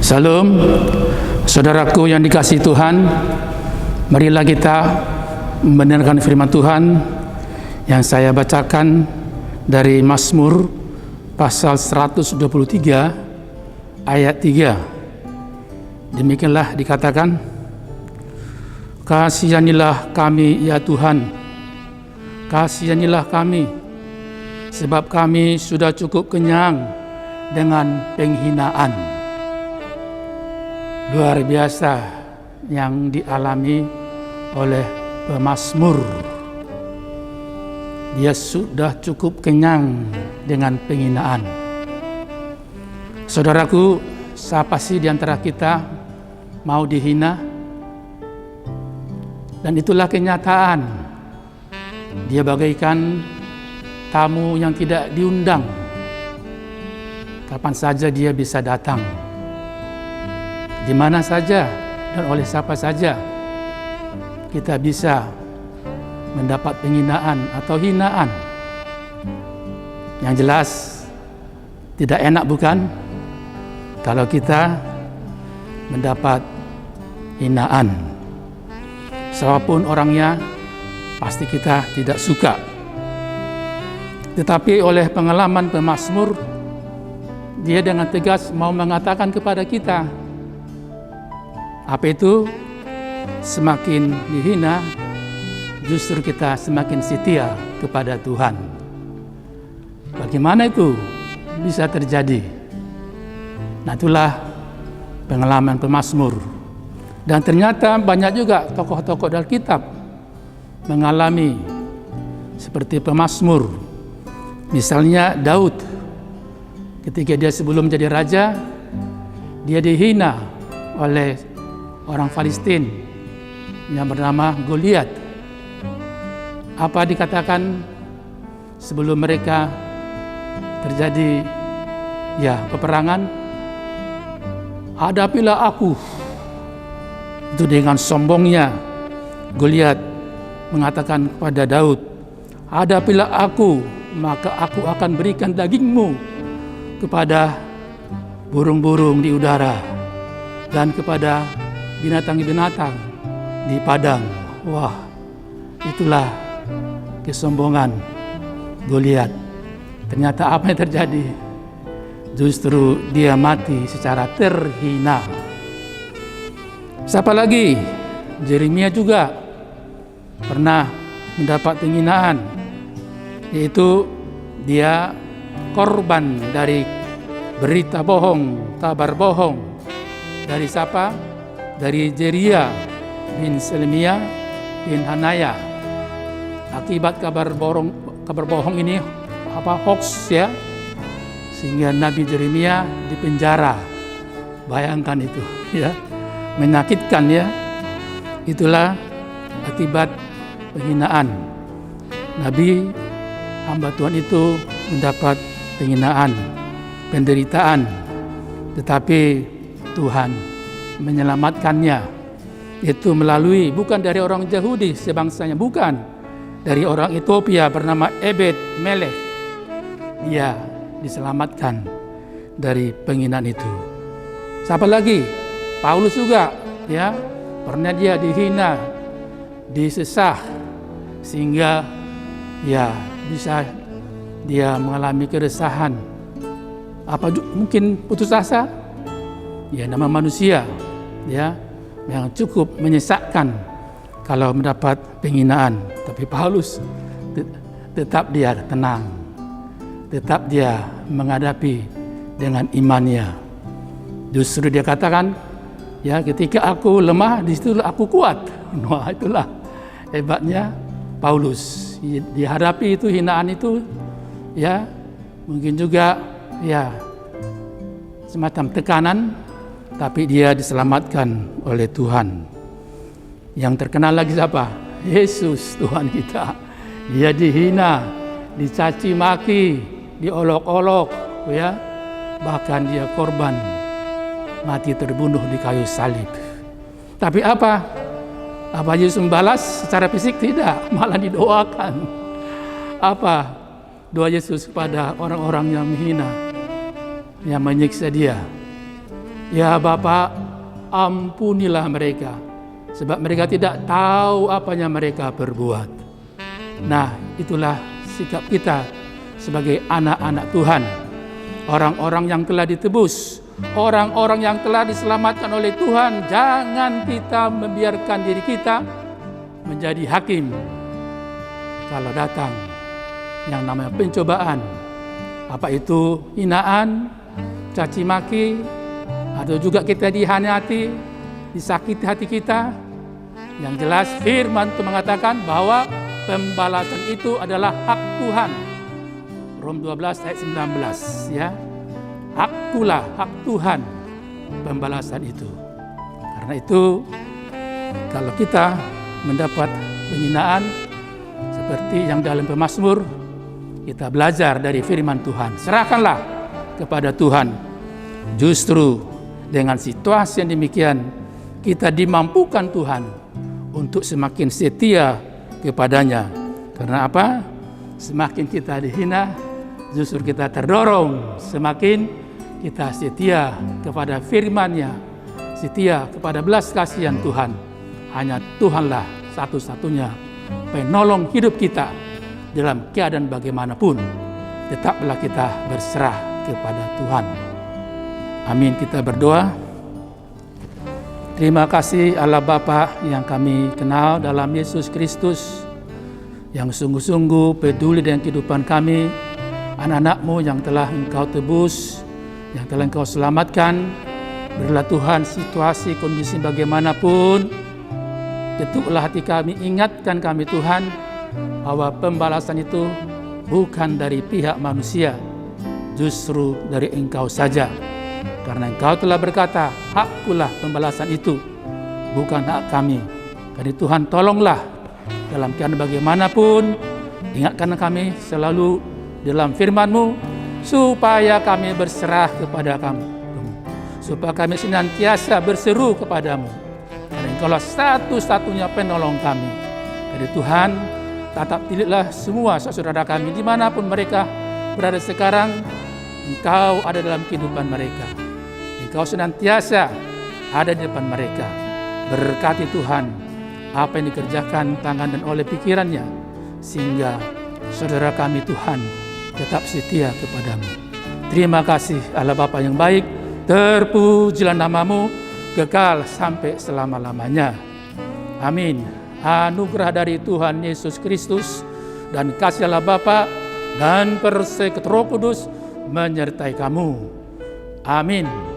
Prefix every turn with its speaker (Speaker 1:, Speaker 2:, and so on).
Speaker 1: Salam, saudaraku yang dikasihi Tuhan. Marilah kita mendengarkan firman Tuhan yang saya bacakan dari Mazmur pasal 123 ayat 3. Demikianlah dikatakan, kasihanilah kami ya Tuhan, kasihanilah kami, sebab kami sudah cukup kenyang dengan penghinaan. Luar biasa yang dialami oleh pemazmur. Dia sudah cukup kenyang dengan penghinaan. Saudaraku, siapa sih di antara kita mau dihina? Dan itulah kenyataan. Dia bagaikan tamu yang tidak diundang. Kapan saja dia bisa datang, di mana saja dan oleh siapa saja kita bisa mendapat penghinaan atau hinaan. Yang jelas tidak enak, bukan? Kalau kita mendapat hinaan, siapapun orangnya, pasti kita tidak suka. Tetapi oleh pengalaman pemazmur, dia dengan tegas mau mengatakan kepada kita, apa itu? Semakin dihina, justru kita semakin setia kepada Tuhan. Bagaimana itu bisa terjadi? Nah, itulah pengalaman pemazmur. Dan ternyata banyak juga tokoh-tokoh dalam kitab mengalami seperti pemazmur. Misalnya Daud, ketika dia sebelum jadi raja, dia dihina oleh orang Palestina yang bernama Goliat. Apa dikatakan sebelum mereka terjadi peperangan? Hadapilah aku. Itu dengan sombongnya Goliat mengatakan kepada Daud, hadapilah aku, maka aku akan berikan dagingmu kepada burung-burung di udara dan kepada binatang-binatang di padang. Wah, itulah kesombongan Goliat. Ternyata apa yang terjadi? Justru dia mati secara terhina. Siapa lagi? Yeremia juga pernah mendapat penghinaan, yaitu dia korban dari berita bohong, kabar bohong. Dari siapa? Dari Jeria bin Selemia bin Hanaya. Akibat kabar bohong ini hoax ya, sehingga Nabi Yeremia dipenjara. Bayangkan itu ya, menyakitkan ya. Itulah akibat penghinaan. Nabi hamba Tuhan itu mendapat penghinaan, penderitaan, tetapi Tuhan menyelamatkannya, itu melalui bukan dari orang Yahudi sebangsanya, bukan, dari orang Ethiopia bernama Ebed Melech. Dia diselamatkan dari penghinaan itu. Siapa lagi? Paulus juga ya, pernah dia dihina, disesah, sehingga bisa dia mengalami keresahan. Apa mungkin putus asa? Ya, nama manusia ya yang cukup menyesakkan kalau mendapat penghinaan. Tapi Paulus tetap dia tenang, tetap dia menghadapi dengan imannya. Justru dia katakan, ya, ketika aku lemah, di situ aku kuat. Wah, itulah hebatnya Paulus. Dihadapi itu hinaan itu ya, mungkin juga ya semacam tekanan, tapi dia diselamatkan oleh Tuhan. Yang terkenal lagi siapa? Yesus Tuhan kita. Dia dihina, dicaci maki, diolok-olok ya. Bahkan dia korban mati terbunuh di kayu salib. Tapi apa Yesus membalas secara fisik? Tidak, malah didoakan. Apa doa Yesus kepada orang-orang yang menghina, yang menyiksa dia? Ya Bapa, ampunilah mereka, sebab mereka tidak tahu apa yang mereka perbuat. Nah, itulah sikap kita sebagai anak-anak Tuhan, orang-orang yang telah ditebus, orang-orang yang telah diselamatkan oleh Tuhan. Jangan kita membiarkan diri kita menjadi hakim kalau datang yang namanya pencobaan, apa itu hinaan, caci maki, atau juga kita dihianati, disakiti hati kita. Yang jelas firman itu mengatakan bahwa pembalasan itu adalah hak Tuhan. Rom 12 ayat 19 ya. Hak pula, hak Tuhan pembalasan itu. Karena itu kalau kita mendapat penghinaan seperti yang dalam Pemazmur, kita belajar dari firman Tuhan. Serahkanlah kepada Tuhan. Justru dengan situasi yang demikian, kita dimampukan Tuhan untuk semakin setia kepadanya. Karena apa? Semakin kita dihina, justru kita terdorong semakin kita setia kepada firman-Nya, setia kepada belas kasihan Tuhan. Hanya Tuhanlah satu-satunya penolong hidup kita dalam keadaan bagaimanapun. Tetaplah kita berserah kepada Tuhan. Amin. Kita berdoa. Terima kasih Allah Bapa yang kami kenal dalam Yesus Kristus, yang sungguh-sungguh peduli dengan kehidupan kami, anak-anak-Mu yang telah Engkau tebus, yang telah Engkau selamatkan. Berilah Tuhan situasi kondisi bagaimanapun, ketuklah hati kami, ingatkan kami Tuhan bahwa pembalasan itu bukan dari pihak manusia, justru dari Engkau saja. Karena Engkau telah berkata, hakkulah pembalasan itu, bukan hak kami. Karena Tuhan, tolonglah dalam keadaan bagaimanapun, ingatkan kami selalu dalam firman-Mu, supaya kami berserah kepada Kamu, supaya kami senantiasa berseru kepadamu. Karena Engkaulah satu-satunya penolong kami. Jadi Tuhan, tatap pilihlah semua saudara kami dimanapun mereka berada sekarang. Engkau ada dalam kehidupan mereka. Engkau senantiasa ada di depan mereka. Berkati Tuhan apa yang dikerjakan tangan dan oleh pikirannya, sehingga saudara kami Tuhan tetap setia kepadamu. Terima kasih Allah Bapa yang baik, terpujilah nama-Mu kekal sampai selama-lamanya. Amin. Anugerah dari Tuhan Yesus Kristus dan kasih Allah Bapa dan persekut Roh Kudus menyertai kamu. Amin.